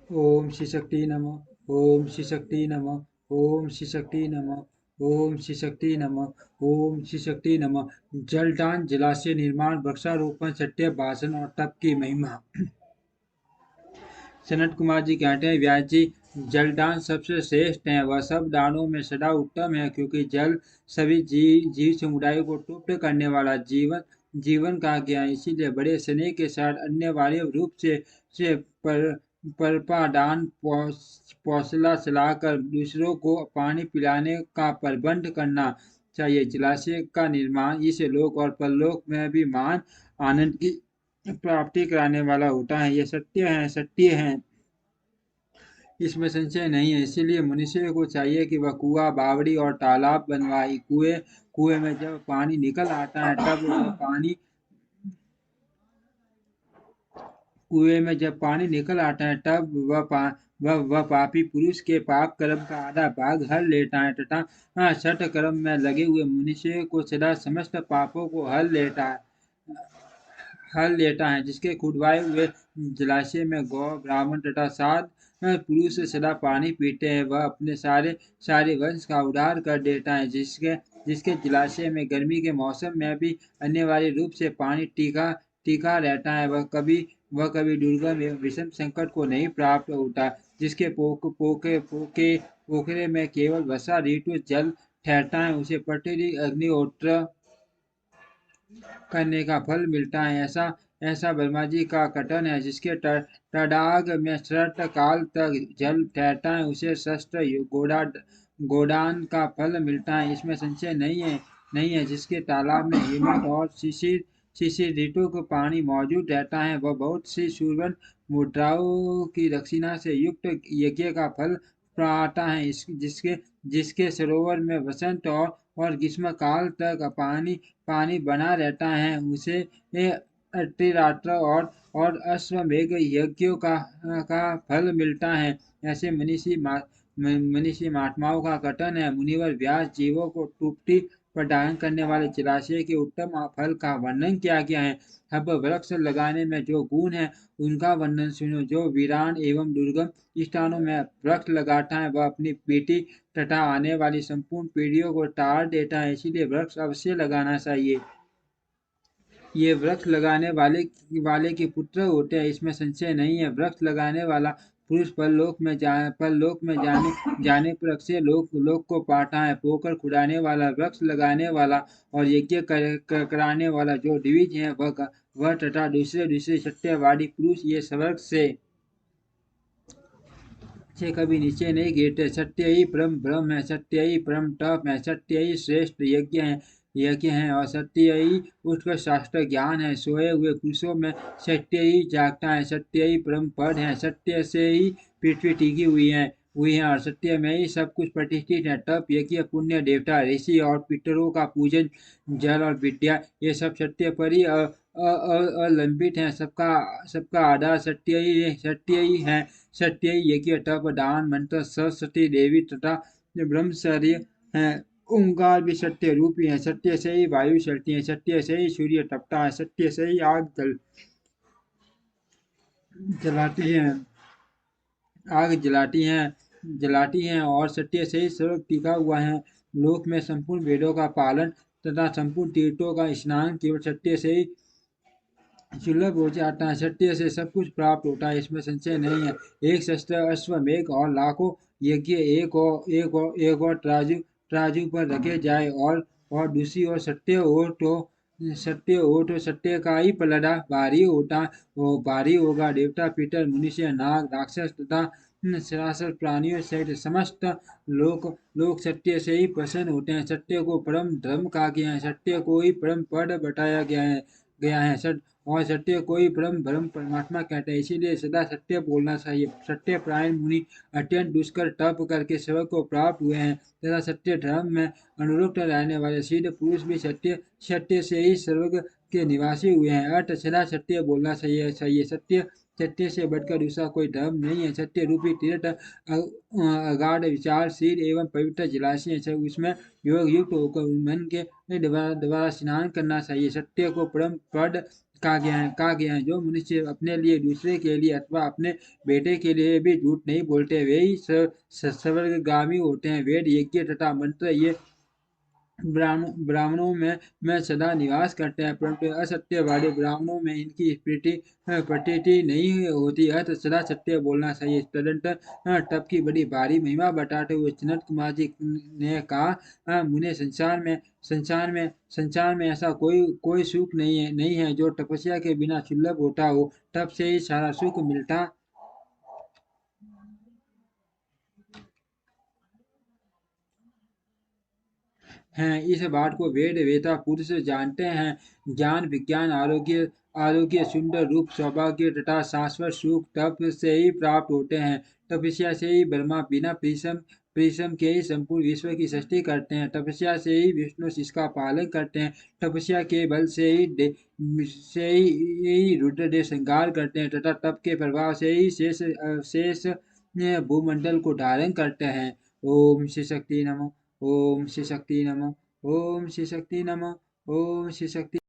ओम श्री शक्ति नमः। ओम श्री शक्ति नमः। ओम श्री शक्ति नमः। ओम श्री शक्ति नमः। ओम श्री शक्ति नमः। जलदान, जलाशय निर्माण, वृक्षारोपण, सत्य भाषण और तप की महिमा। सनत कुमार जी कहते हैं, व्यास जी, जलदान सबसे श्रेष्ठ है। वह सब दानों में सदा उत्तम है, क्योंकि जल सभी जीव समुदाय को तृप्त करने वाला जीवन जीवन का ज्ञान, इसीलिए बड़े स्नेह के साथ अन्य वाले रूप से परपादान पौसला चलाकर दूसरों को पानी पिलाने का प्रबंध करना चाहिए। जलाशय का निर्माण इस लोक और परलोक में भी महान आनंद की प्राप्ति कराने वाला होता है। यह सत्य है, इसमें संशय नहीं है। इसीलिए मनुष्य को चाहिए कि वह कुआं, बावड़ी और तालाब बनवाए। कुएं में जब पानी निकल आता है, तब वह पानी कुएं में जब पानी निकल आता है, तब वह पापी पुरुष के पाप कर्म का आधा भाग हर लेता है, तथा सठ कर्म में लगे हुए मनुष्य को सदा समस्त पापों को हल लेता है। जिसके खुदवाए हुए जलाशय में गौ, ब्राह्मण तथा साध पुरुष सदा पानी पीते हैं, वह अपने सारे वंश का उद्धार कर देता है। जिसके जिसके जलाशय में गर्मी के मौसम में भी अनिवार्य रूप से पानी टीका टीका रहता है, वह कभी दुर्गम एवं विषम संकट को नहीं प्राप्त होता। जिसके पोखरे में केवल वर्षा ऋतु जल ठहरता है, उसे प्रतिदिन अग्निहोत्र करने का फल मिलता है। ऐसा ब्रह्मा जी का कथन है। जिसके तडाग में श्राद्ध काल तक जल ठहरता है, उसे शस्त्र गोदान का फल मिलता है, इसमें संशय नहीं है। जिसके तालाब में हिमत और शिशिर ऋतु को पानी मौजूद रहता है, वह बहुत सी सुवर्ण मुद्राओं की दक्षिणा से युक्त यज्ञ का फल पाता है। जिसके सरोवर में वसंत और ग्रीष्म काल तक पानी बना रहता है, उसे अतिरात्र और अश्वमेघ यज्ञों का फल मिलता है। ऐसे मनीषी महात्माओं का कथन है। मुनिवर व्यास जीवों को तृप्ति प्रदान करने वाले जलाशय के उत्तम फल का वर्णन किया गया है। अब वृक्ष लगाने में जो गुण है, उनका वर्णन सुनो। जो वीरान एवं दुर्गम स्थानों में वृक्ष लगाता है, वह अपनी बेटी तथा आने वाली संपूर्ण पीढ़ियों को टाल देता है। इसीलिए वृक्ष अवश्य लगाना चाहिए। ये वृक्ष लगाने वाले के पुत्र होते हैं, इसमें संशय नहीं है। वृक्ष लगाने वाला पुरुष परलोक में जाने पर अक्षय लोक को पाता है। पोखर खुदाने वाला, वृक्ष लगाने वाला और यज्ञ कराने वाला जो द्विज है, वह तथा दूसरे सत्यवादी पुरुष ये स्वर्ग से कभी नीचे नहीं गिरते। सत्य ही परम ब्रह्म है, सत्य ही परम तप है, सत्य ही श्रेष्ठ यज्ञ है और सत्य ही उत्कृष्ट शास्त्र ज्ञान है। सोए हुए पुरुषों में सत्य ही जागता है, सत्य ही परम पद है, सत्य से ही पृथ्वी टिकी हुई है और सत्य में ही सब कुछ प्रतिष्ठित है। तप, यज्ञ, पुण्य, देवता, ऋषि और पितरों का पूजन, जल और विद्या, ये सब सत्य पर ही अलंबित है। सबका आधार सत्य ही है। सत्य ही यज्ञ, तप, दान, मंत्र, सरस्वती देवी तथा ब्रह्मचर्य है। ओंकार भी सत्य रूपी है। सत्य से ही वायु चलती है, सत्य से ही सूर्य तपता है, सत्य से ही आग जलाती है आग जलाती हैं और सत्य से ही सर्व टिका हुआ है। लोक में संपूर्ण वेदों का पालन तथा संपूर्ण तीर्थों का स्नान केवल सत्य से ही सुलभ हो जाता है। सत्य से सब कुछ प्राप्त होता है, इसमें संशय नहीं है। एक शस्त्र, अश्वमेघ और लाखों यज्ञ एक और तराजू पर रखे जाए और दूसरी ओर सत्य हो तो सत्य का ही पलड़ा भारी होता वो भारी होगा। देवता, पितर, मनुष्य, नाग, राक्षस तथा सरासर प्राणियों सहित समस्त लोग सत्य से ही प्रसन्न होते हैं। सत्य को परम धर्म कहा गया है, सत्य को ही परम पद बताया गया है। और सत्य को ही परम ब्रह्म परमात्मा कहते हैं। इसीलिए सदा सत्य बोलना चाहिए। सत्य प्रायण मुनि अत्यंत दुष्कर तप करके स्वर्ग को प्राप्त हुए हैं तथा सत्य धर्म में अनुरुक्त रहने वाले सिद्ध पुरुष भी सत्य से ही स्वर्ग के निवासी हुए हैं। अर्थ सदा सत्य बोलना चाहिए। सत्य से बढ़कर दूसरा कोई धर्म नहीं है। सत्य रूपी तीर्थ अगाध विचारशील एवं पवित्र जलाशय है, उसमें योग युक्त होकर मन के दोबारा स्नान करना चाहिए। सत्य को परम पद कहा गया है, जो मनुष्य अपने लिए, दूसरे के लिए अथवा अपने बेटे के लिए भी झूठ नहीं बोलते, वे ही स्वर्गगामी होते हैं। वेद, यज्ञ तथा मंत्र ये ब्राह्मणों में सदा निवास करते हैं, परंतु असत्य वाले ब्राह्मणों में इनकी प्रतीति नहीं होती। अतः सदा सत्य बोलना चाहिए। तदंतर तप की बड़ी भारी महिमा बताते हुए सनत कुमार जी ने कहा, मुने संसार में ऐसा कोई सुख नहीं है जो तपस्या के बिना सुलभ होता हो। तप से ही सारा सुख मिलता हैं। इस बात को वेद वेता पुरुष जानते हैं। ज्ञान, विज्ञान, आरोग्य, सुंदर रूप, सौभाग्य तथा शाश्वत सुख तप से ही प्राप्त होते हैं। तपस्या से ही ब्रह्मा बिना परिश्रम के ही संपूर्ण विश्व की सृष्टि करते हैं। तपस्या से ही विष्णु इसका पालन करते हैं। तपस्या के बल से ही रुद्रदेव श्रृंगार करते हैं तथा तप के प्रभाव से ही शेष भूमंडल को धारण करते हैं। ओम श्री शक्ति नमः। ओम श्री शक्ति नमः। ओम श्री शक्ति नमः। ओम श्री शक्ति